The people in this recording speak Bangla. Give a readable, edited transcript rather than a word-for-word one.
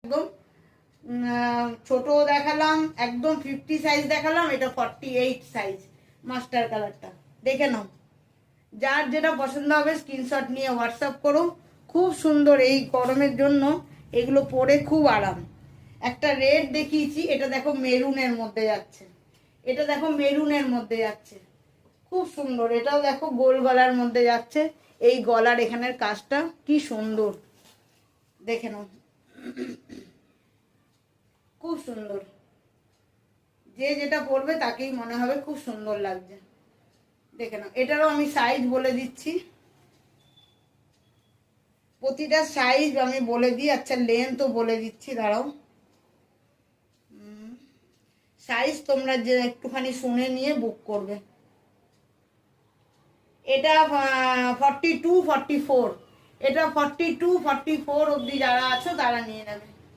একদম ছোট দেখালাম, একদম 50 সাইজ দেখালাম, এটা 48 সাইজ মাস্টার কালারটা। দেখে নাও, যার যেটা পছন্দ হবে স্ক্রিনশট নিয়ে হোয়াটসঅ্যাপ করো। খুব সুন্দর, এই গরমের জন্য এগুলো পরে খুব আরাম। একটা রেড দেখিয়েছি, এটা দেখো মেরুনের মধ্যে যাচ্ছে, এটা দেখো মেরুনের মধ্যে যাচ্ছে, খুব সুন্দর। এটাও দেখো গোল গলার মধ্যে যাচ্ছে, এই গলার এখানের কাজটা কি সুন্দর, দেখে নাও, খুব সুন্দর। যে যেটা পরবে তাকেই মনে হবে খুব সুন্দর লাগছে। দেখে নাও, এটারও আমি সাইজ বলে দিচ্ছি, প্রতিটা সাইজ আমি বলে দিই। আচ্ছা লেন্থও বলে দিচ্ছি, দাঁড়াও। সাইজ তোমরা যে একটুখানি শুনে নিয়ে বুক করবে। এটা 42, 44, এটা 42, 44 অবধি যারা আছো তারা নিয়ে নেবে।